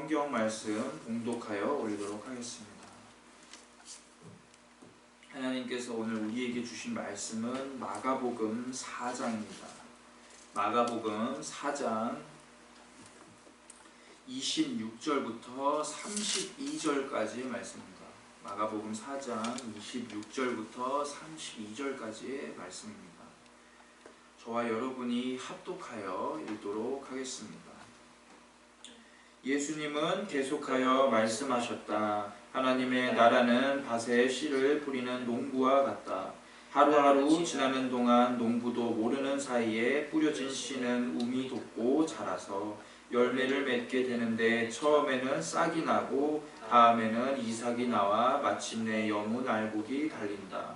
성경 말씀 봉독하여 올리도록 하겠습니다. 하나님께서 오늘 우리에게 주신 말씀은 마가복음 4장입니다. 마가복음 4장 26절부터 32절까지의 말씀입니다. 마가복음 4장 26절부터 32절까지의 말씀입니다. 저와 여러분이 합독하여 읽도록 하겠습니다. 예수님은 계속하여 말씀하셨다. 하나님의 나라는 밭에 씨를 뿌리는 농부와 같다. 하루하루 지나는 동안 농부도 모르는 사이에 뿌려진 씨는 움이 돋고 자라서 열매를 맺게 되는데 처음에는 싹이 나고 다음에는 이삭이 나와 마침내 여무 날곡이 달린다.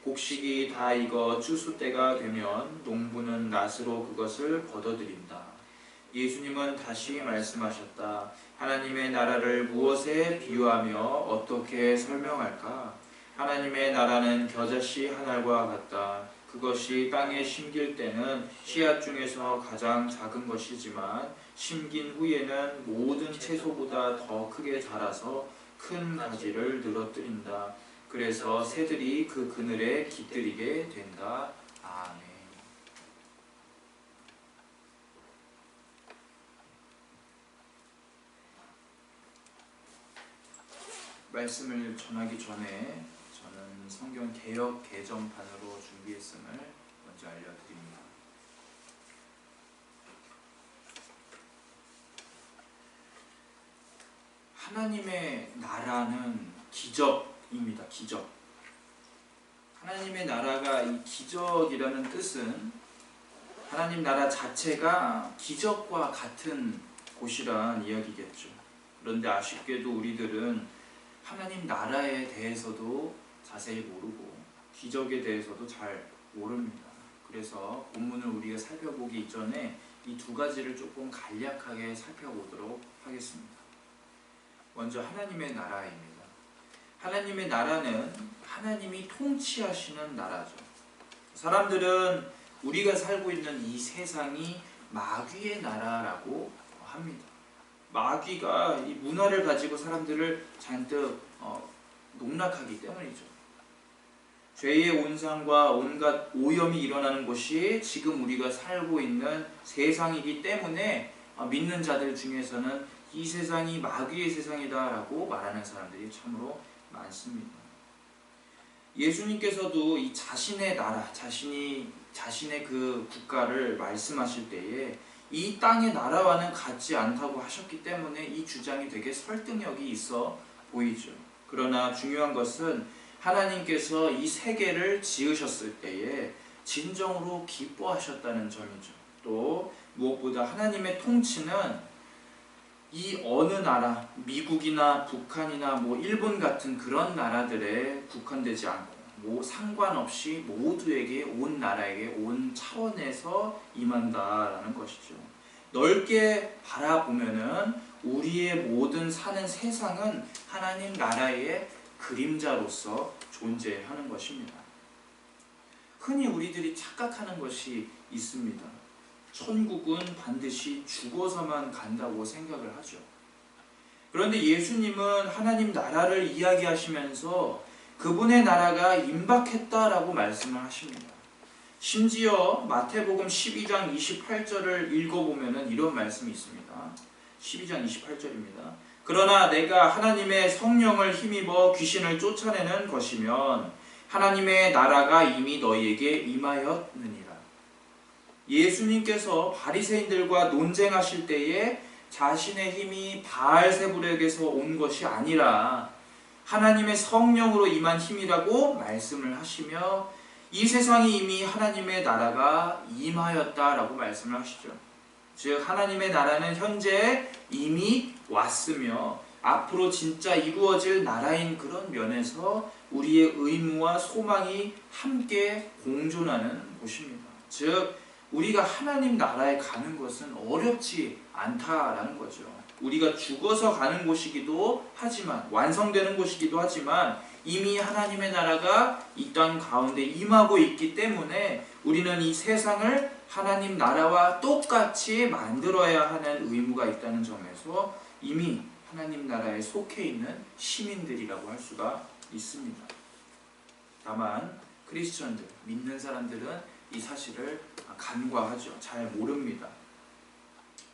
곡식이 다 익어 추수 때가 되면 농부는 낫으로 그것을 걷어들인다. 예수님은 다시 말씀하셨다. 하나님의 나라를 무엇에 비유하며 어떻게 설명할까? 하나님의 나라는 겨자씨 한 알과 같다. 그것이 땅에 심길 때는 씨앗 중에서 가장 작은 것이지만 심긴 후에는 모든 채소보다 더 크게 자라서 큰 가지를 늘어뜨린다. 그래서 새들이 그 그늘에 깃들이게 된다. 아멘. 말씀을 전하기 전에 저는 성경 개역 개정판으로 준비했음을 먼저 알려드립니다. 하나님의 나라는 기적입니다. 기적. 하나님의 나라가 이 기적이라는 뜻은 하나님 나라 자체가 기적과 같은 곳이란 이야기겠죠. 그런데 아쉽게도 우리들은 하나님 나라에 대해서도 자세히 모르고 기적에 대해서도 잘 모릅니다. 그래서 본문을 우리가 살펴보기 이전에 이 두 가지를 조금 간략하게 살펴보도록 하겠습니다. 먼저 하나님의 나라입니다. 하나님의 나라는 하나님이 통치하시는 나라죠. 사람들은 우리가 살고 있는 이 세상이 마귀의 나라라고 합니다. 마귀가 이 문화를 가지고 사람들을 잔뜩 농락하기 때문이죠. 죄의 온상과 온갖 오염이 일어나는 곳이 지금 우리가 살고 있는 세상이기 때문에 믿는 자들 중에서는 이 세상이 마귀의 세상이다라고 말하는 사람들이 참으로 많습니다. 예수님께서도 이 자신의 나라, 자신의 그 국가를 말씀하실 때에 이 땅의 나라와는 같지 않다고 하셨기 때문에 이 주장이 되게 설득력이 있어 보이죠. 그러나 중요한 것은 하나님께서 이 세계를 지으셨을 때에 진정으로 기뻐하셨다는 점이죠. 또 무엇보다 하나님의 통치는 이 어느 나라, 미국이나 북한이나 일본 같은 그런 나라들에 국한되지 않고 상관없이 모두에게, 온 나라에게, 온 차원에서 임한다라는 것이죠. 넓게 바라보면은 우리의 모든 사는 세상은 하나님 나라의 그림자로서 존재하는 것입니다. 흔히 우리들이 착각하는 것이 있습니다. 천국은 반드시 죽어서만 간다고 생각을 하죠. 그런데 예수님은 하나님 나라를 이야기하시면서 그분의 나라가 임박했다라고 말씀을 하십니다. 심지어 마태복음 12장 28절을 읽어보면 이런 말씀이 있습니다. 12장 28절입니다. 그러나 내가 하나님의 성령을 힘입어 귀신을 쫓아내는 것이면 하나님의 나라가 이미 너희에게 임하였느니라. 예수님께서 바리새인들과 논쟁하실 때에 자신의 힘이 바알세불에게서 온 것이 아니라 하나님의 성령으로 임한 힘이라고 말씀을 하시며 이 세상이 이미 하나님의 나라가 임하였다라고 말씀을 하시죠. 즉 하나님의 나라는 현재 이미 왔으며 앞으로 진짜 이루어질 나라인 그런 면에서 우리의 의무와 소망이 함께 공존하는 곳입니다. 즉 우리가 하나님 나라에 가는 것은 어렵지 않다라는 거죠. 우리가 죽어서 가는 곳이기도 하지만, 완성되는 곳이기도 하지만 이미 하나님의 나라가 이 땅 가운데 임하고 있기 때문에 우리는 이 세상을 하나님 나라와 똑같이 만들어야 하는 의무가 있다는 점에서 이미 하나님 나라에 속해 있는 시민들이라고 할 수가 있습니다. 다만 크리스천들, 믿는 사람들은 이 사실을 간과하죠. 잘 모릅니다.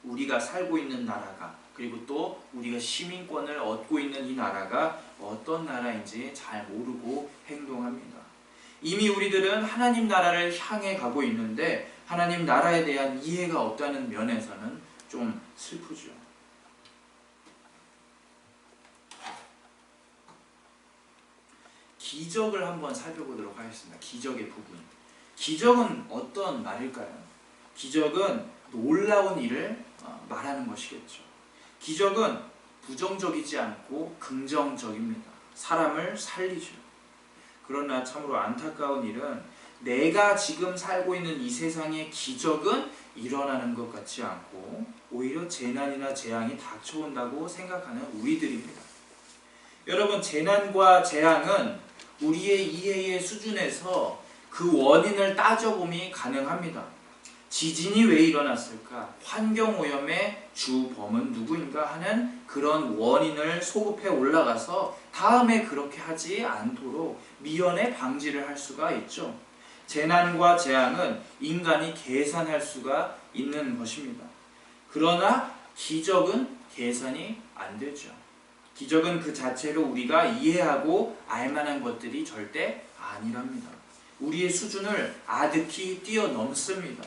우리가 살고 있는 나라가, 그리고 또 우리가 시민권을 얻고 있는 이 나라가 어떤 나라인지 잘 모르고 행동합니다. 이미 우리들은 하나님 나라를 향해 가고 있는데 하나님 나라에 대한 이해가 없다는 면에서는 좀 슬프죠. 기적을 한번 살펴보도록 하겠습니다. 기적의 부분. 기적은 어떤 말일까요? 기적은 놀라운 일을 말하는 것이겠죠. 기적은 부정적이지 않고 긍정적입니다. 사람을 살리죠. 그러나 참으로 안타까운 일은 내가 지금 살고 있는 이 세상의 기적은 일어나는 것 같지 않고 오히려 재난이나 재앙이 닥쳐온다고 생각하는 우리들입니다. 여러분, 재난과 재앙은 우리의 이해의 수준에서 그 원인을 따져봄이 가능합니다. 지진이 왜 일어났을까? 환경오염의 주범은 누구인가 하는 그런 원인을 소급해 올라가서 다음에 그렇게 하지 않도록 미연에 방지를 할 수가 있죠. 재난과 재앙은 인간이 계산할 수가 있는 것입니다. 그러나 기적은 계산이 안 되죠. 기적은 그 자체로 우리가 이해하고 알만한 것들이 절대 아니랍니다. 우리의 수준을 아득히 뛰어넘습니다.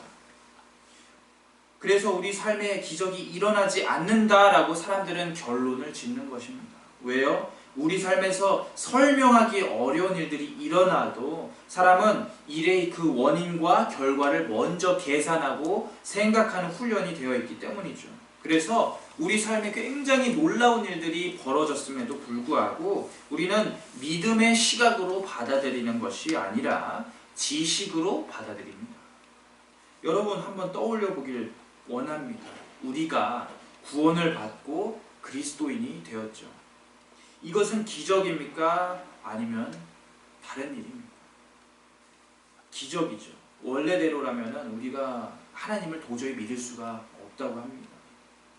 그래서 우리 삶에 기적이 일어나지 않는다라고 사람들은 결론을 짓는 것입니다. 왜요? 우리 삶에서 설명하기 어려운 일들이 일어나도 사람은 일의 그 원인과 결과를 먼저 계산하고 생각하는 훈련이 되어 있기 때문이죠. 그래서 우리 삶에 굉장히 놀라운 일들이 벌어졌음에도 불구하고 우리는 믿음의 시각으로 받아들이는 것이 아니라 지식으로 받아들입니다. 여러분 한번 떠올려 보길 원합니다. 우리가 구원을 받고 그리스도인이 되었죠. 이것은 기적입니까? 아니면 다른 일입니까? 기적이죠. 원래대로라면 우리가 하나님을 도저히 믿을 수가 없다고 합니다.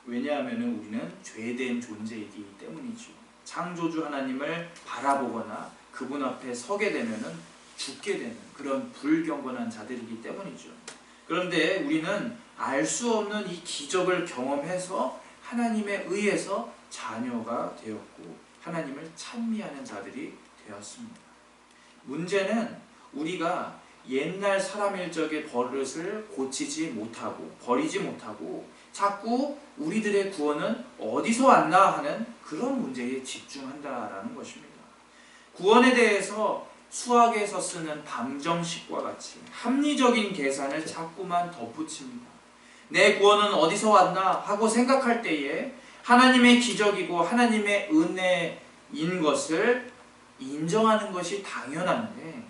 왜냐하면 우리는 죄된 존재이기 때문이죠. 창조주 하나님을 바라보거나 그분 앞에 서게 되면 죽게 되는 그런 불경건한 자들이기 때문이죠. 그런데 우리는 알 수 없는 이 기적을 경험해서 하나님에 의해서 자녀가 되었고 하나님을 찬미하는 자들이 되었습니다. 문제는 우리가 옛날 사람 일적의 버릇을 고치지 못하고 버리지 못하고 자꾸 우리들의 구원은 어디서 왔나 하는 그런 문제에 집중한다라는 것입니다. 구원에 대해서 수학에서 쓰는 방정식과 같이 합리적인 계산을 자꾸만 덧붙입니다. 내 구원은 어디서 왔나 하고 생각할 때에 하나님의 기적이고 하나님의 은혜인 것을 인정하는 것이 당연한데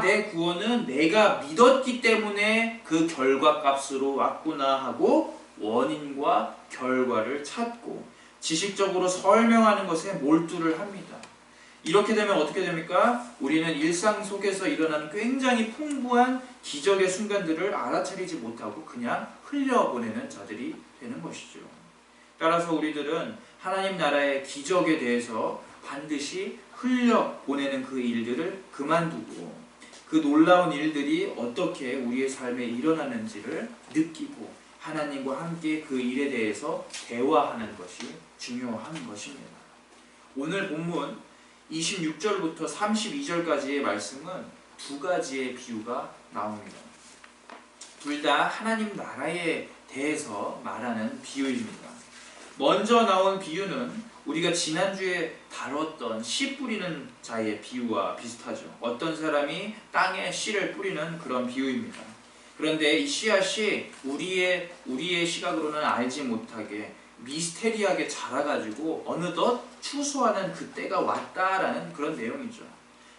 내 구원은 내가 믿었기 때문에 그 결과값으로 왔구나 하고 원인과 결과를 찾고 지식적으로 설명하는 것에 몰두를 합니다. 이렇게 되면 어떻게 됩니까? 우리는 일상 속에서 일어나는 굉장히 풍부한 기적의 순간들을 알아차리지 못하고 그냥 흘려보내는 자들이 되는 것이죠. 따라서 우리들은 하나님 나라의 기적에 대해서 반드시 흘려보내는 그 일들을 그만두고 그 놀라운 일들이 어떻게 우리의 삶에 일어나는지를 느끼고 하나님과 함께 그 일에 대해서 대화하는 것이 중요한 것입니다. 오늘 본문 26절부터 32절까지의 말씀은 두 가지의 비유가 나옵니다. 둘 다 하나님 나라에 대해서 말하는 비유입니다. 먼저 나온 비유는 우리가 지난주에 다뤘던 씨 뿌리는 자의 비유와 비슷하죠. 어떤 사람이 땅에 씨를 뿌리는 그런 비유입니다. 그런데 이 씨앗이 우리의 시각으로는 알지 못하게 미스테리하게 자라가지고 어느덧 추수하는 그때가 왔다라는 그런 내용이죠.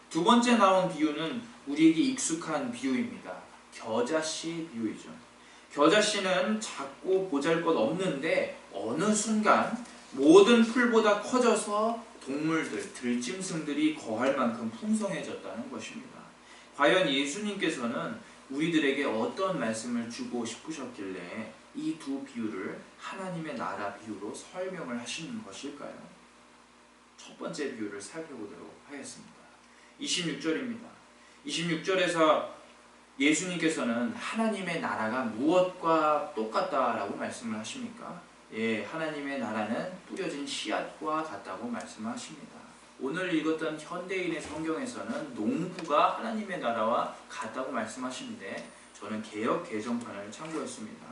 두 번째 나온 비유는 우리에게 익숙한 비유입니다. 겨자씨 비유이죠. 겨자씨는 작고 보잘것없는데 어느 순간 모든 풀보다 커져서 동물들, 들짐승들이 거할 만큼 풍성해졌다는 것입니다. 과연 예수님께서는 우리들에게 어떤 말씀을 주고 싶으셨길래 이 두 비유를 하나님의 나라 비유로 설명을 하시는 것일까요? 첫 번째 비유를 살펴보도록 하겠습니다. 26절입니다. 26절에서 예수님께서는 하나님의 나라가 무엇과 똑같다라고 말씀을 하십니까? 예, 하나님의 나라는 뿌려진 씨앗과 같다고 말씀하십니다. 오늘 읽었던 현대인의 성경에서는 농부가 하나님의 나라와 같다고 말씀하시는데 저는 개역 개정판을 참고했습니다.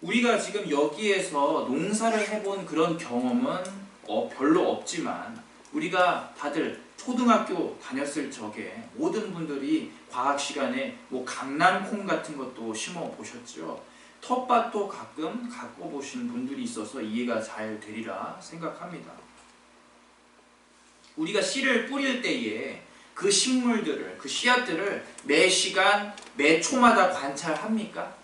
우리가 지금 여기에서 농사를 해본 그런 경험은 별로 없지만 우리가 다들 초등학교 다녔을 적에 모든 분들이 과학 시간에 강낭콩 같은 것도 심어 보셨죠. 텃밭도 가끔 갖고 보신 분들이 있어서 이해가 잘 되리라 생각합니다. 우리가 씨를 뿌릴 때에 그 식물들을, 그 씨앗들을 매 시간, 매 초마다 관찰합니까?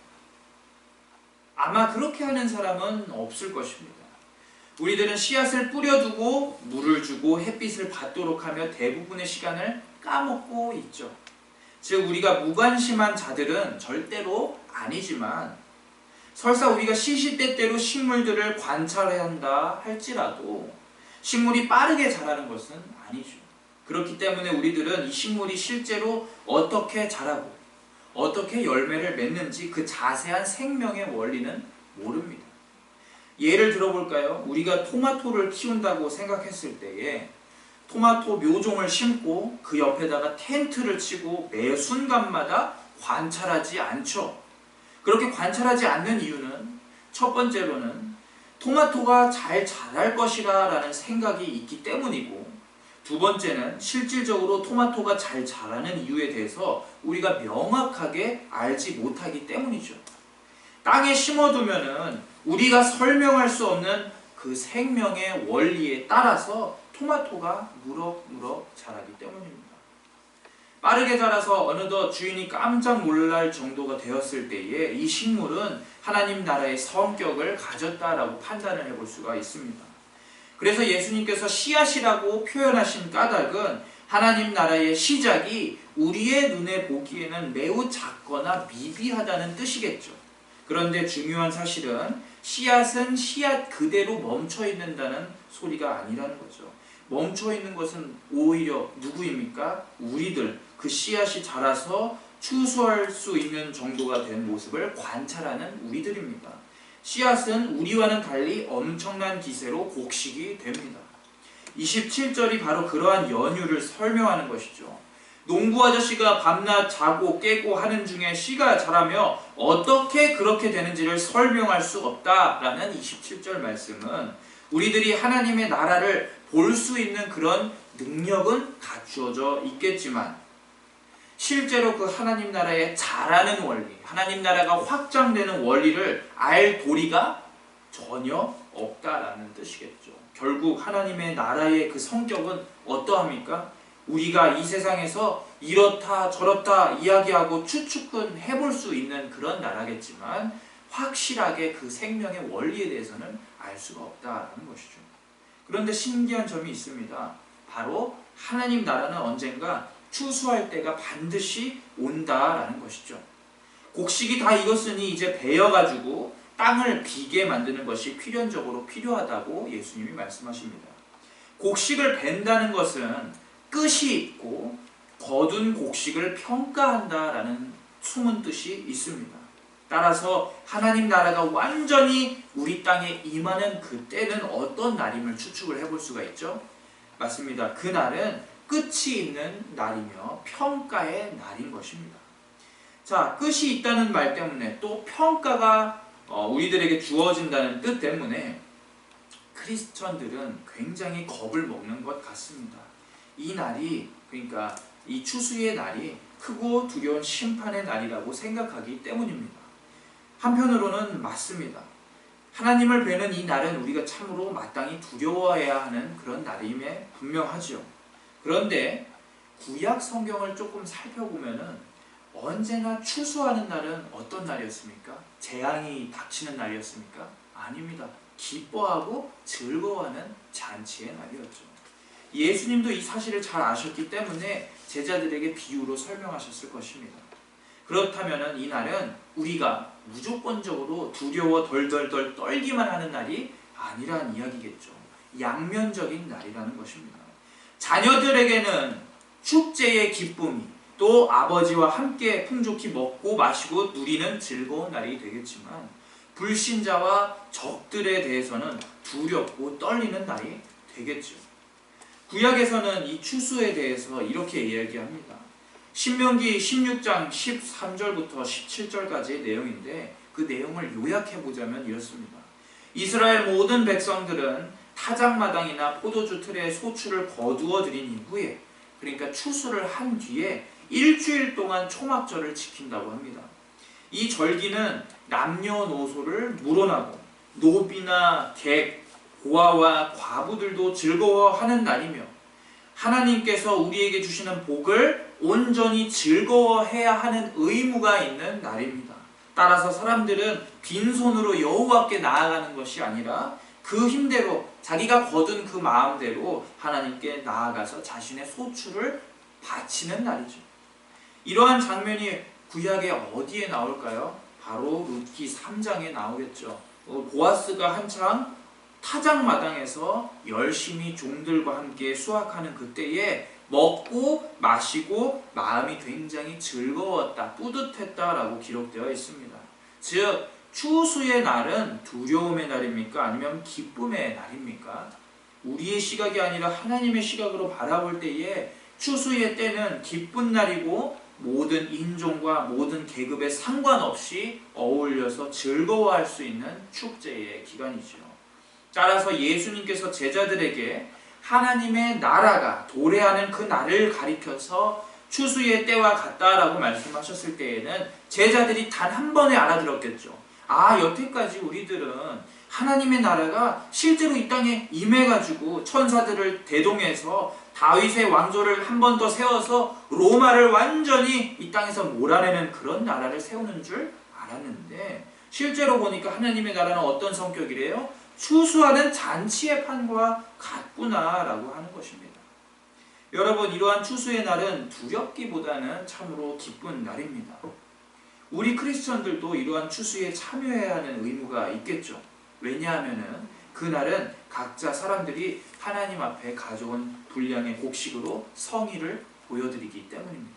아마 그렇게 하는 사람은 없을 것입니다. 우리들은 씨앗을 뿌려두고 물을 주고 햇빛을 받도록 하며 대부분의 시간을 까먹고 있죠. 즉 우리가 무관심한 자들은 절대로 아니지만 설사 우리가 시시때때로 식물들을 관찰해야 한다 할지라도 식물이 빠르게 자라는 것은 아니죠. 그렇기 때문에 우리들은 이 식물이 실제로 어떻게 자라고 어떻게 열매를 맺는지 그 자세한 생명의 원리는 모릅니다. 예를 들어볼까요? 우리가 토마토를 키운다고 생각했을 때에 토마토 묘종을 심고 그 옆에다가 텐트를 치고 매 순간마다 관찰하지 않죠. 그렇게 관찰하지 않는 이유는 첫 번째로는 토마토가 잘 자랄 것이라 라는 생각이 있기 때문이고 두 번째는 실질적으로 토마토가 잘 자라는 이유에 대해서 우리가 명확하게 알지 못하기 때문이죠. 땅에 심어두면은 우리가 설명할 수 없는 그 생명의 원리에 따라서 토마토가 무럭무럭 자라기 때문입니다. 빠르게 자라서 어느덧 주인이 깜짝 놀랄 정도가 되었을 때에 이 식물은 하나님 나라의 성격을 가졌다라고 판단을 해볼 수가 있습니다. 그래서 예수님께서 씨앗이라고 표현하신 까닭은 하나님 나라의 시작이 우리의 눈에 보기에는 매우 작거나 미비하다는 뜻이겠죠. 그런데 중요한 사실은 씨앗은 씨앗 그대로 멈춰 있는다는 소리가 아니라는 거죠. 멈춰 있는 것은 오히려 누구입니까? 우리들, 그 씨앗이 자라서 추수할 수 있는 정도가 된 모습을 관찰하는 우리들입니다. 씨앗은 우리와는 달리 엄청난 기세로 곡식이 됩니다. 27절이 바로 그러한 연유를 설명하는 것이죠. 농부 아저씨가 밤낮 자고 깨고 하는 중에 씨가 자라며 어떻게 그렇게 되는지를 설명할 수 없다라는 27절 말씀은 우리들이 하나님의 나라를 볼 수 있는 그런 능력은 갖추어져 있겠지만 실제로 그 하나님 나라의 자라는 원리, 하나님 나라가 확장되는 원리를 알 도리가 전혀 없다라는 뜻이겠죠. 결국 하나님의 나라의 그 성격은 어떠합니까? 우리가 이 세상에서 이렇다 저렇다 이야기하고 추측은 해볼 수 있는 그런 나라겠지만 확실하게 그 생명의 원리에 대해서는 알 수가 없다라는 것이죠. 그런데 신기한 점이 있습니다. 바로 하나님 나라는 언젠가 추수할 때가 반드시 온다라는 것이죠. 곡식이 다 익었으니 이제 베어가지고 땅을 비게 만드는 것이 필연적으로 필요하다고 예수님이 말씀하십니다. 곡식을 벤다는 것은 끝이 있고 거둔 곡식을 평가한다라는 숨은 뜻이 있습니다. 따라서 하나님 나라가 완전히 우리 땅에 임하는 그때는 어떤 날임을 추측을 해볼 수가 있죠? 맞습니다. 그날은 끝이 있는 날이며 평가의 날인 것입니다. 자, 끝이 있다는 말 때문에 또 평가가 우리들에게 주어진다는 뜻 때문에 크리스천들은 굉장히 겁을 먹는 것 같습니다. 이 날이, 그러니까 이 추수의 날이 크고 두려운 심판의 날이라고 생각하기 때문입니다. 한편으로는 맞습니다. 하나님을 뵈는 이 날은 우리가 참으로 마땅히 두려워해야 하는 그런 날임에 분명하죠. 그런데 구약 성경을 조금 살펴보면은 언제나 추수하는 날은 어떤 날이었습니까? 재앙이 닥치는 날이었습니까? 아닙니다. 기뻐하고 즐거워하는 잔치의 날이었죠. 예수님도 이 사실을 잘 아셨기 때문에 제자들에게 비유로 설명하셨을 것입니다. 그렇다면 이 날은 우리가 무조건적으로 두려워 덜덜덜 떨기만 하는 날이 아니란 이야기겠죠. 양면적인 날이라는 것입니다. 자녀들에게는 축제의 기쁨이, 또 아버지와 함께 풍족히 먹고 마시고 누리는 즐거운 날이 되겠지만, 불신자와 적들에 대해서는 두렵고 떨리는 날이 되겠죠. 구약에서는 이 추수에 대해서 이렇게 이야기합니다. 신명기 16장 13절부터 17절까지의 내용인데, 그 내용을 요약해보자면 이렇습니다. 이스라엘 모든 백성들은 타작마당이나 포도주 틀에 소출을 거두어 들인 이후에, 그러니까 추수를 한 뒤에 일주일 동안 초막절을 지킨다고 합니다. 이 절기는 남녀노소를 물어나고 노비나 객, 고아와 과부들도 즐거워하는 날이며, 하나님께서 우리에게 주시는 복을 온전히 즐거워해야 하는 의무가 있는 날입니다. 따라서 사람들은 빈손으로 여호와께 나아가는 것이 아니라 그 힘대로, 자기가 거둔 그 마음대로 하나님께 나아가서 자신의 소출을 바치는 날이죠. 이러한 장면이 구약에 어디에 나올까요? 바로 룻기 3장에 나오겠죠. 보아스가 한창 타작마당에서 열심히 종들과 함께 수확하는 그때에 먹고 마시고 마음이 굉장히 즐거웠다, 뿌듯했다라고 기록되어 있습니다. 즉, 추수의 날은 두려움의 날입니까? 아니면 기쁨의 날입니까? 우리의 시각이 아니라 하나님의 시각으로 바라볼 때에 추수의 때는 기쁜 날이고, 모든 인종과 모든 계급에 상관없이 어울려서 즐거워할 수 있는 축제의 기간이죠. 따라서 예수님께서 제자들에게 하나님의 나라가 도래하는 그 날을 가리켜서 추수의 때와 같다라고 말씀하셨을 때에는 제자들이 단 한 번에 알아들었겠죠. 아, 여태까지 우리들은 하나님의 나라가 실제로 이 땅에 임해가지고 천사들을 대동해서 다윗의 왕조를 한 번 더 세워서 로마를 완전히 이 땅에서 몰아내는 그런 나라를 세우는 줄 알았는데, 실제로 보니까 하나님의 나라는 어떤 성격이래요? 추수하는 잔치의 판과 같구나라고 하는 것입니다. 여러분, 이러한 추수의 날은 두렵기보다는 참으로 기쁜 날입니다. 우리 크리스천들도 이러한 추수에 참여해야 하는 의무가 있겠죠. 왜냐하면 그날은 각자 사람들이 하나님 앞에 가져온 분량의 곡식으로 성의를 보여드리기 때문입니다.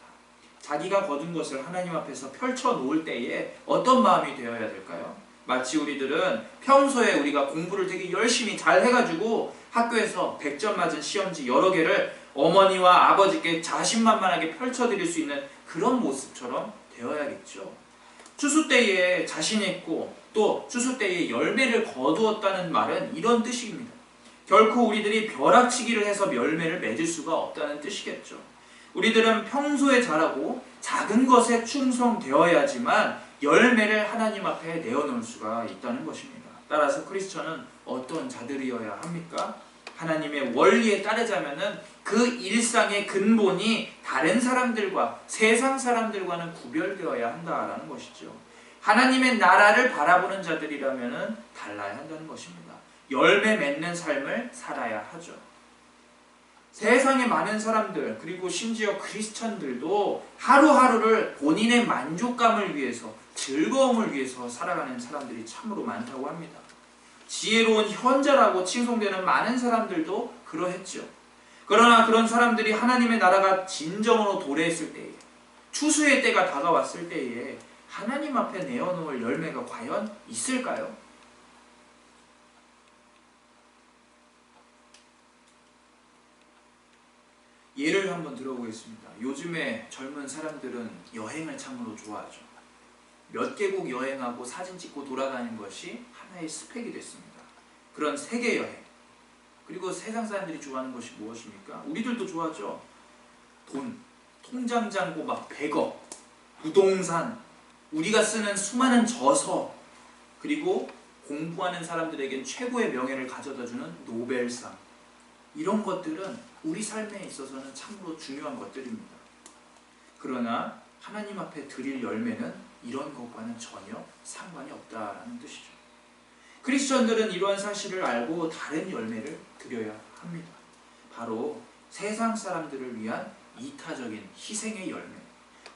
자기가 거둔 것을 하나님 앞에서 펼쳐놓을 때에 어떤 마음이 되어야 될까요? 마치 우리들은 평소에 우리가 공부를 되게 열심히 잘 해가지고 학교에서 100점 맞은 시험지 여러 개를 어머니와 아버지께 자신만만하게 펼쳐드릴 수 있는 그런 모습처럼 되어야겠죠. 추수 때에 자신 있고 또 추수 때에 열매를 거두었다는 말은 이런 뜻입니다. 결코 우리들이 벼락치기를 해서 열매를 맺을 수가 없다는 뜻이겠죠. 우리들은 평소에 잘하고 작은 것에 충성되어야지만 열매를 하나님 앞에 내어놓을 수가 있다는 것입니다. 따라서 크리스천은 어떤 자들이어야 합니까? 하나님의 원리에 따르자면은 그 일상의 근본이 다른 사람들과 세상 사람들과는 구별되어야 한다라는 것이죠. 하나님의 나라를 바라보는 자들이라면은 달라야 한다는 것입니다. 열매 맺는 삶을 살아야 하죠. 세상의 많은 사람들, 그리고 심지어 크리스천들도 하루하루를 본인의 만족감을 위해서, 즐거움을 위해서 살아가는 사람들이 참으로 많다고 합니다. 지혜로운 현자라고 칭송되는 많은 사람들도 그러했죠. 그러나 그런 사람들이 하나님의 나라가 진정으로 도래했을 때에, 추수의 때가 다가왔을 때에 하나님 앞에 내어놓을 열매가 과연 있을까요? 예를 한번 들어보겠습니다. 요즘에 젊은 사람들은 여행을 참으로 좋아하죠. 몇 개국 여행하고 사진 찍고 돌아다니는 것이 하나의 스펙이 됐습니다. 그런 세계 여행. 그리고 세상 사람들이 좋아하는 것이 무엇입니까? 우리들도 좋아하죠. 돈, 통장 잔고 막 100억, 부동산, 우리가 쓰는 수많은 저서, 그리고 공부하는 사람들에겐 최고의 명예를 가져다주는 노벨상. 이런 것들은 우리 삶에 있어서는 참으로 중요한 것들입니다. 그러나 하나님 앞에 드릴 열매는 이런 것과는 전혀 상관이 없다라는 뜻이죠. 크리스천들은 이러한 사실을 알고 다른 열매를 드려야 합니다. 바로 세상 사람들을 위한 이타적인 희생의 열매,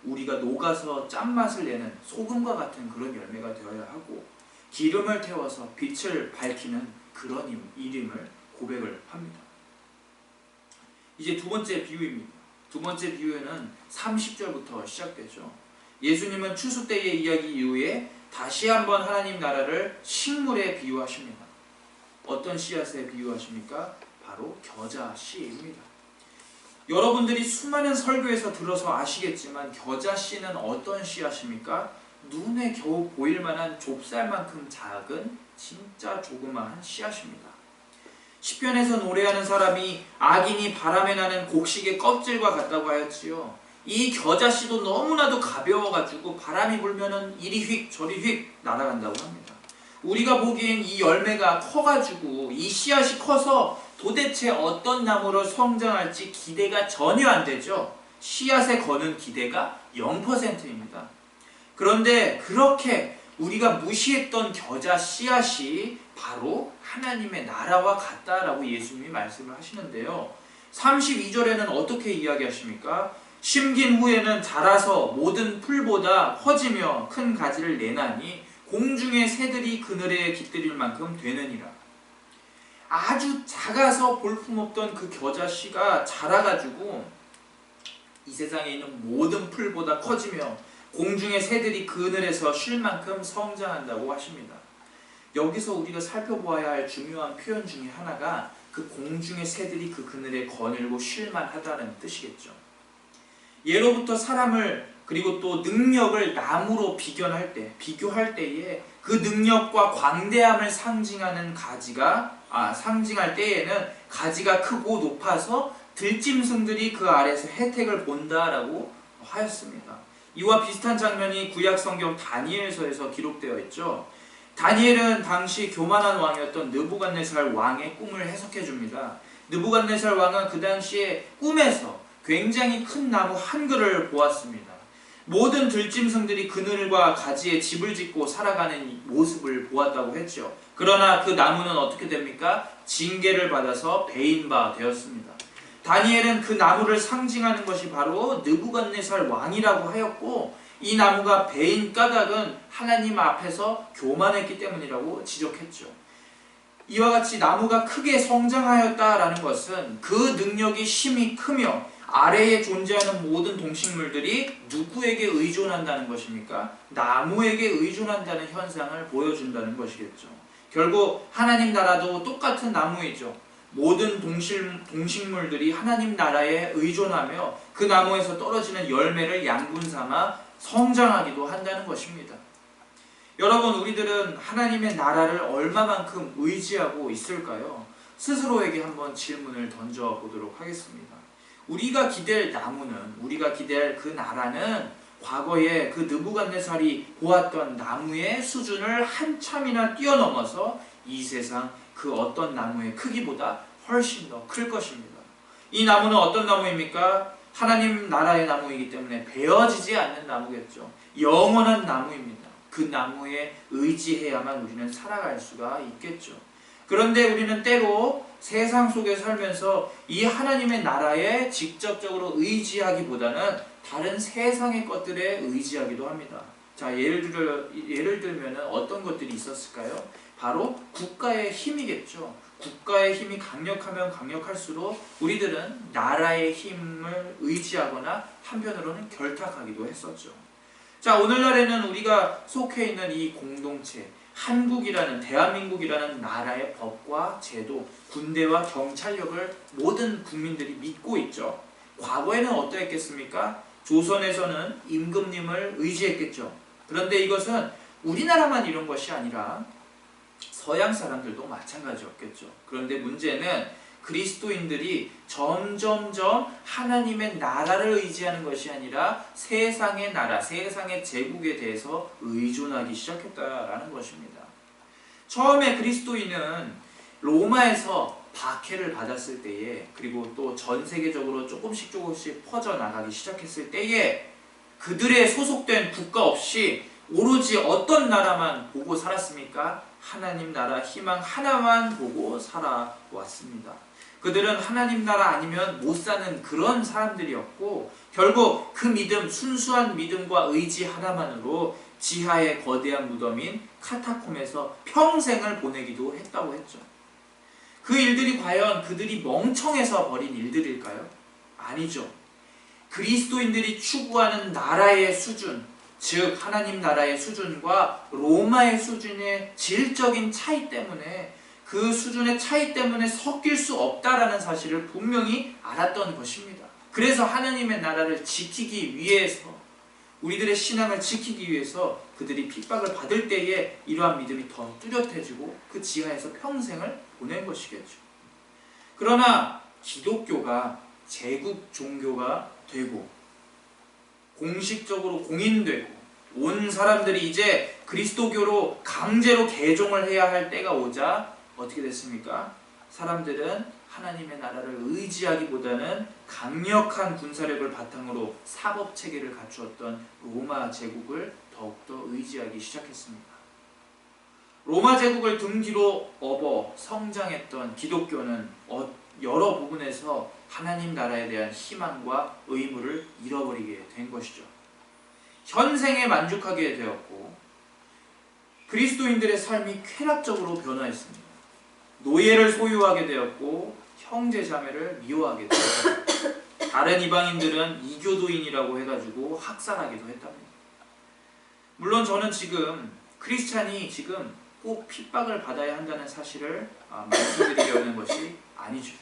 우리가 녹아서 짠맛을 내는 소금과 같은 그런 열매가 되어야 하고, 기름을 태워서 빛을 밝히는 그런 이름을 고백을 합니다. 이제 두 번째 비유입니다. 두 번째 비유는 30절부터 시작되죠. 예수님은 추수 때의 이야기 이후에 다시 한번 하나님 나라를 식물에 비유하십니다. 어떤 씨앗에 비유하십니까? 바로 겨자 씨입니다. 여러분들이 수많은 설교에서 들어서 아시겠지만 겨자 씨는 어떤 씨앗입니까? 눈에 겨우 보일 만한 좁쌀만큼 작은 진짜 조그마한 씨앗입니다. 시편에서 노래하는 사람이 악인이 바람에 나는 곡식의 껍질과 같다고 하였지요. 이 겨자씨도 너무나도 가벼워가지고 바람이 불면은 이리 휙 저리 휙 날아간다고 합니다. 우리가 보기엔 이 열매가 커가지고 이 씨앗이 커서 도대체 어떤 나무로 성장할지 기대가 전혀 안 되죠. 씨앗에 거는 기대가 0%입니다. 그런데 그렇게 우리가 무시했던 겨자 씨앗이 바로 하나님의 나라와 같다라고 예수님이 말씀을 하시는데요. 32절에는 어떻게 이야기하십니까? 심긴 후에는 자라서 모든 풀보다 커지며 큰 가지를 내나니 공중의 새들이 그늘에 깃들일 만큼 되느니라. 아주 작아서 볼품없던 그 겨자 씨가 자라가지고 이 세상에 있는 모든 풀보다 커지며 공중의 새들이 그늘에서 쉴 만큼 성장한다고 하십니다. 여기서 우리가 살펴보아야 할 중요한 표현 중에 하나가 그 공중의 새들이 그 그늘에 거닐고 쉴만하다는 뜻이겠죠. 예로부터 사람을 그리고 또 능력을 나무로 비교할 때에 그 능력과 광대함을 상징할 때에는 가지가 크고 높아서 들짐승들이 그 아래에서 혜택을 본다라고 하였습니다. 이와 비슷한 장면이 구약 성경 다니엘서에서 기록되어 있죠. 다니엘은 당시 교만한 왕이었던 느부갓네살 왕의 꿈을 해석해 줍니다. 느부갓네살 왕은 그 당시에 꿈에서 굉장히 큰 나무 한 그루를 보았습니다. 모든 들짐승들이 그늘과 가지에 집을 짓고 살아가는 모습을 보았다고 했죠. 그러나 그 나무는 어떻게 됩니까? 징계를 받아서 베인 바 되었습니다. 다니엘은 그 나무를 상징하는 것이 바로 느부갓네살 왕이라고 하였고, 이 나무가 베인 까닭은 하나님 앞에서 교만했기 때문이라고 지적했죠. 이와 같이 나무가 크게 성장하였다라는 것은 그 능력이 힘이 크며 아래에 존재하는 모든 동식물들이 누구에게 의존한다는 것입니까? 나무에게 의존한다는 현상을 보여준다는 것이겠죠. 결국 하나님 나라도 똑같은 나무이죠. 모든 동식물들이 하나님 나라에 의존하며 그 나무에서 떨어지는 열매를 양분 삼아 성장하기도 한다는 것입니다. 여러분, 우리들은 하나님의 나라를 얼마만큼 의지하고 있을까요? 스스로에게 한번 질문을 던져보도록 하겠습니다. 우리가 기댈 나무는, 우리가 기댈 그 나라는 과거에 그 느부갓네살이 보았던 나무의 수준을 한참이나 뛰어넘어서 이 세상 그 어떤 나무의 크기보다 훨씬 더 클 것입니다. 이 나무는 어떤 나무입니까? 하나님 나라의 나무이기 때문에 베어지지 않는 나무겠죠. 영원한 나무입니다. 그 나무에 의지해야만 우리는 살아갈 수가 있겠죠. 그런데 우리는 때로 세상 속에 살면서 이 하나님의 나라에 직접적으로 의지하기보다는 다른 세상의 것들에 의지하기도 합니다. 자, 예를 들면 어떤 것들이 있었을까요? 바로 국가의 힘이겠죠. 국가의 힘이 강력하면 강력할수록 우리들은 나라의 힘을 의지하거나 한편으로는 결탁하기도 했었죠. 자, 오늘날에는 우리가 속해 있는 이 공동체, 한국이라는, 대한민국이라는 나라의 법과 제도, 군대와 경찰력을 모든 국민들이 믿고 있죠. 과거에는 어떠했겠습니까? 조선에서는 임금님을 의지했겠죠. 그런데 이것은 우리나라만 이런 것이 아니라 서양 사람들도 마찬가지였겠죠. 그런데 문제는 그리스도인들이 점점점 하나님의 나라를 의지하는 것이 아니라 세상의 나라, 세상의 제국에 대해서 의존하기 시작했다라는 것입니다. 처음에 그리스도인은 로마에서 박해를 받았을 때에, 그리고 또 전 세계적으로 조금씩 퍼져나가기 시작했을 때에 그들의 소속된 국가 없이 오로지 어떤 나라만 보고 살았습니까? 하나님 나라 희망 하나만 보고 살아왔습니다. 그들은 하나님 나라 아니면 못 사는 그런 사람들이었고, 결국 그 믿음, 순수한 믿음과 의지 하나만으로 지하의 거대한 무덤인 카타콤에서 평생을 보내기도 했다고 했죠. 그 일들이 과연 그들이 멍청해서 벌인 일들일까요? 아니죠. 그리스도인들이 추구하는 나라의 수준, 즉 하나님 나라의 수준과 로마의 수준의 질적인 차이 때문에, 그 수준의 차이 때문에 섞일 수 없다라는 사실을 분명히 알았던 것입니다. 그래서 하나님의 나라를 지키기 위해서, 우리들의 신앙을 지키기 위해서 그들이 핍박을 받을 때에 이러한 믿음이 더 뚜렷해지고 그 지하에서 평생을 보낸 것이겠죠. 그러나 기독교가 제국 종교가 되고 공식적으로 공인되고 온 사람들이 이제 그리스도교로 강제로 개종을 해야 할 때가 오자 어떻게 됐습니까? 사람들은 하나님의 나라를 의지하기보다는 강력한 군사력을 바탕으로 사법체계를 갖추었던 로마 제국을 더욱더 의지하기 시작했습니다. 로마 제국을 등 뒤로 업어 성장했던 기독교는 여러 부분에서 하나님 나라에 대한 희망과 의무를 잃어버리게 된 것이죠. 현생에 만족하게 되었고 그리스도인들의 삶이 쾌락적으로 변화했습니다. 노예를 소유하게 되었고 형제 자매를 미워하게 되었습니다. 다른 이방인들은 이교도인이라고 해가지고 학살하기도 했답니다. 물론 저는 지금 크리스찬이 지금 꼭 핍박을 받아야 한다는 사실을 말씀드리려는 것이 아니죠.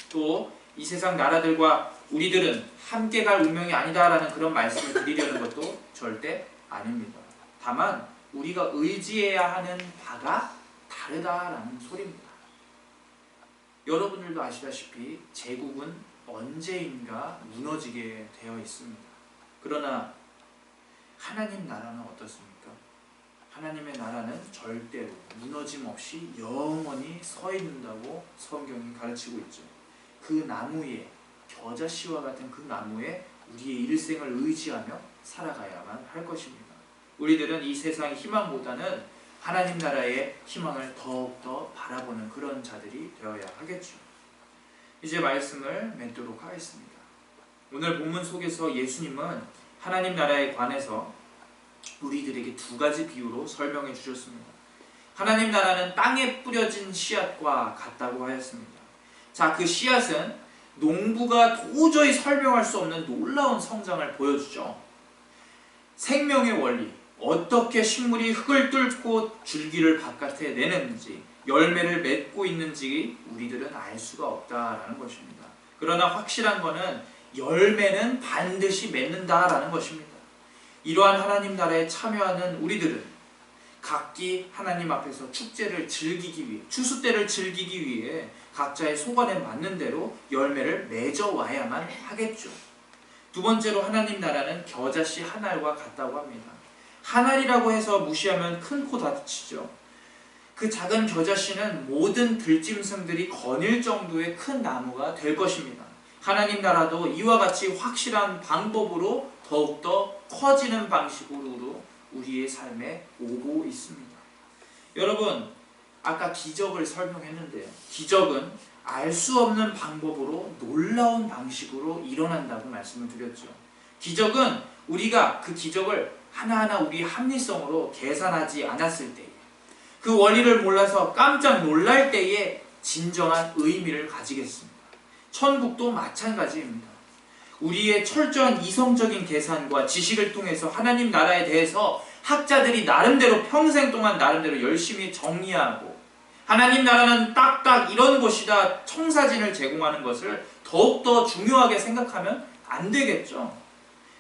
또 이 세상 나라들과 우리들은 함께 갈 운명이 아니다라는 그런 말씀을 드리려는 것도 절대 아닙니다. 다만 우리가 의지해야 하는 바가 다르다라는 소리입니다. 여러분들도 아시다시피 제국은 언제인가 무너지게 되어 있습니다. 그러나 하나님 나라는 어떻습니까? 하나님의 나라는 절대로 무너짐 없이 영원히 서 있는다고 성경이 가르치고 있죠. 그 나무에, 겨자씨와 같은 그 나무에 우리의 일생을 의지하며 살아가야만 할 것입니다. 우리들은 이 세상의 희망보다는 하나님 나라의 희망을 더욱더 바라보는 그런 자들이 되어야 하겠죠. 이제 말씀을 맺도록 하겠습니다. 오늘 본문 속에서 예수님은 하나님 나라에 관해서 우리들에게 두 가지 비유로 설명해 주셨습니다. 하나님 나라는 땅에 뿌려진 씨앗과 같다고 하였습니다. 자, 그 씨앗은 농부가 도저히 설명할 수 없는 놀라운 성장을 보여주죠. 생명의 원리, 어떻게 식물이 흙을 뚫고 줄기를 바깥에 내는지, 열매를 맺고 있는지 우리들은 알 수가 없다라는 것입니다. 그러나 확실한 것은 열매는 반드시 맺는다라는 것입니다. 이러한 하나님 나라에 참여하는 우리들은 각기 하나님 앞에서 축제를 즐기기 위해, 추수 때를 즐기기 위해 각자의 소관에 맞는 대로 열매를 맺어와야만 하겠죠. 두 번째로 하나님 나라는 겨자씨 한 알과 같다고 합니다. 한 알이라고 해서 무시하면 큰 코 다치죠. 그 작은 겨자씨는 모든 들짐승들이 거닐 정도의 큰 나무가 될 것입니다. 하나님 나라도 이와 같이 확실한 방법으로 더욱더 커지는 방식으로 우리의 삶에 오고 있습니다. 여러분, 아까 기적을 설명했는데요. 기적은 알 수 없는 방법으로 놀라운 방식으로 일어난다고 말씀을 드렸죠. 기적은 우리가 그 기적을 하나하나 우리 합리성으로 계산하지 않았을 때에, 그 원리를 몰라서 깜짝 놀랄 때에 진정한 의미를 가지겠습니다. 천국도 마찬가지입니다. 우리의 철저한 이성적인 계산과 지식을 통해서 하나님 나라에 대해서 학자들이 나름대로 평생 동안 나름대로 열심히 정리하고, 하나님 나라는 딱딱 이런 곳이다 청사진을 제공하는 것을 더욱더 중요하게 생각하면 안 되겠죠.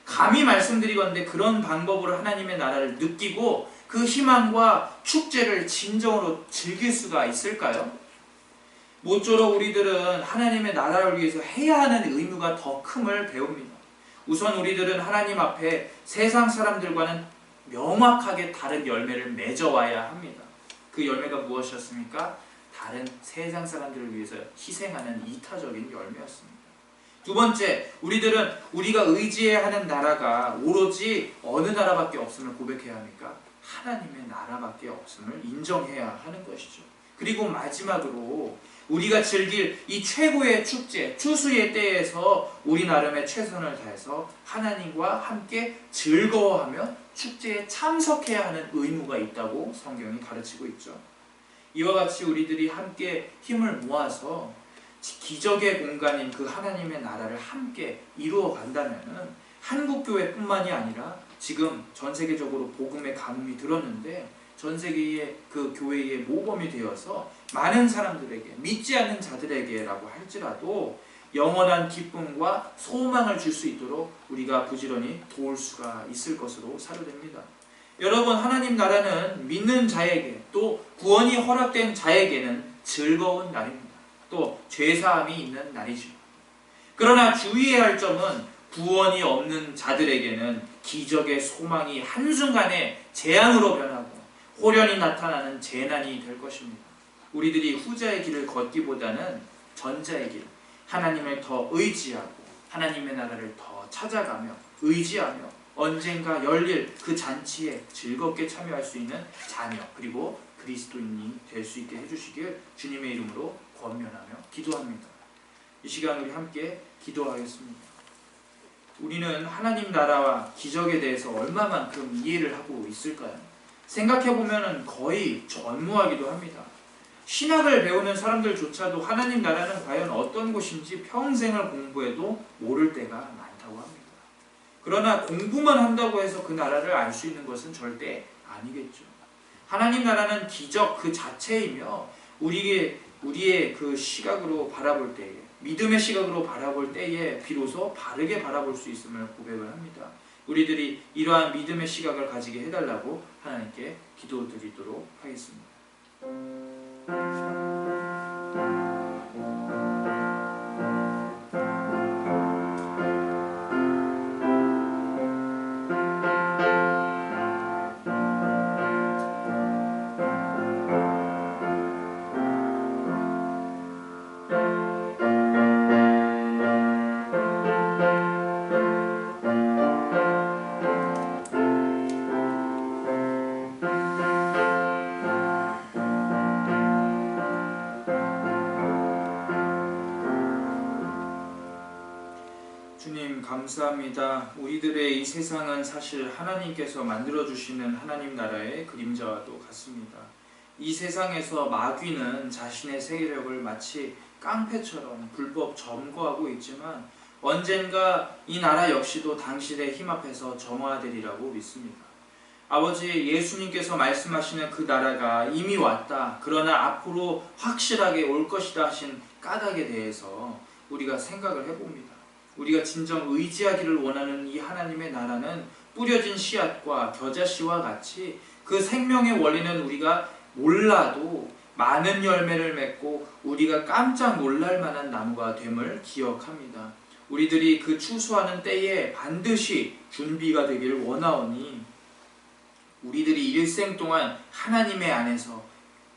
감히 말씀드리건대 그런 방법으로 하나님의 나라를 느끼고 그 희망과 축제를 진정으로 즐길 수가 있을까요? 모쪼록 우리들은 하나님의 나라를 위해서 해야 하는 의무가 더 큼을 배웁니다. 우선 우리들은 하나님 앞에 세상 사람들과는 명확하게 다른 열매를 맺어와야 합니다. 그 열매가 무엇이었습니까? 다른 세상 사람들을 위해서 희생하는 이타적인 열매였습니다. 두 번째, 우리들은 우리가 의지해야 하는 나라가 오로지 어느 나라밖에 없음을 고백해야 합니까? 하나님의 나라밖에 없음을 인정해야 하는 것이죠. 그리고 마지막으로 우리가 즐길 이 최고의 축제, 추수의 때에서 우리 나름의 최선을 다해서 하나님과 함께 즐거워하며 축제에 참석해야 하는 의무가 있다고 성경이 가르치고 있죠. 이와 같이 우리들이 함께 힘을 모아서 기적의 공간인 그 하나님의 나라를 함께 이루어 간다면 한국교회뿐만이 아니라 지금 전 세계적으로 복음의 가뭄이 들었는데 전 세계의 그 교회의 모범이 되어서 많은 사람들에게, 믿지 않는 자들에게라고 할지라도 영원한 기쁨과 소망을 줄 수 있도록 우리가 부지런히 도울 수가 있을 것으로 사료됩니다. 여러분, 하나님 나라는 믿는 자에게, 또 구원이 허락된 자에게는 즐거운 날입니다. 또 죄사함이 있는 날이죠. 그러나 주의해야 할 점은 구원이 없는 자들에게는 기적의 소망이 한순간에 재앙으로 변하고 호련히 나타나는 재난이 될 것입니다. 우리들이 후자의 길을 걷기보다는 전자의 길, 하나님을 더 의지하고 하나님의 나라를 더 찾아가며 의지하며 언젠가 열릴 그 잔치에 즐겁게 참여할 수 있는 자녀, 그리고 그리스도인이 될 수 있게 해주시길 주님의 이름으로 권면하며 기도합니다. 이 시간 우리 함께 기도하겠습니다. 우리는 하나님 나라와 기적에 대해서 얼마만큼 이해를 하고 있을까요? 생각해보면 거의 전무하기도 합니다. 신학을 배우는 사람들조차도 하나님 나라는 과연 어떤 곳인지 평생을 공부해도 모를 때가 많다고 합니다. 그러나 공부만 한다고 해서 그 나라를 알 수 있는 것은 절대 아니겠죠. 하나님 나라는 기적 그 자체이며 우리의 그 시각으로 바라볼 때에, 믿음의 시각으로 바라볼 때에 비로소 바르게 바라볼 수 있음을 고백을 합니다. 우리들이 이러한 믿음의 시각을 가지게 해달라고 하나님께 기도드리도록 하겠습니다. 주님 감사합니다. 우리들의 이 세상은 사실 하나님께서 만들어주시는 하나님 나라의 그림자와도 같습니다. 이 세상에서 마귀는 자신의 세력을 마치 깡패처럼 불법 점거하고 있지만 언젠가 이 나라 역시도 당신의 힘 앞에서 점화되리라고 믿습니다. 아버지, 예수님께서 말씀하시는 그 나라가 이미 왔다, 그러나 앞으로 확실하게 올 것이다 하신 까닭에 대해서 우리가 생각을 해봅니다. 우리가 진정 의지하기를 원하는 이 하나님의 나라는 뿌려진 씨앗과 겨자씨와 같이 그 생명의 원리는 우리가 몰라도 많은 열매를 맺고 우리가 깜짝 놀랄 만한 나무가 됨을 기억합니다. 우리들이 그 추수하는 때에 반드시 준비가 되기를 원하오니 우리들이 일생 동안 하나님의 안에서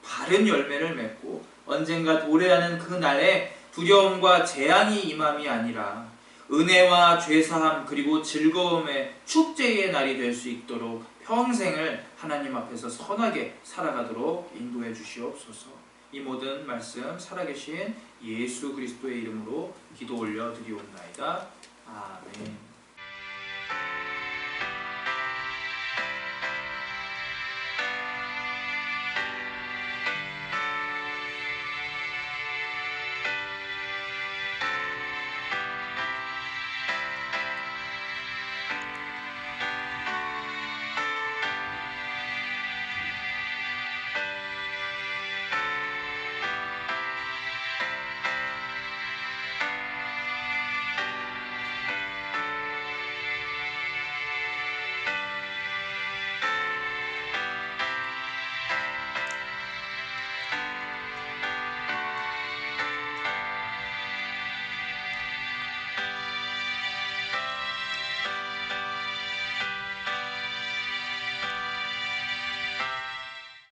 바른 열매를 맺고 언젠가 도래하는 그 날에 두려움과 재앙이 임함이 아니라 은혜와 죄사함 그리고 즐거움의 축제의 날이 될 수 있도록 평생을 하나님 앞에서 선하게 살아가도록 인도해 주시옵소서. 이 모든 말씀 살아계신 예수 그리스도의 이름으로 기도 올려 드리옵나이다. 아멘.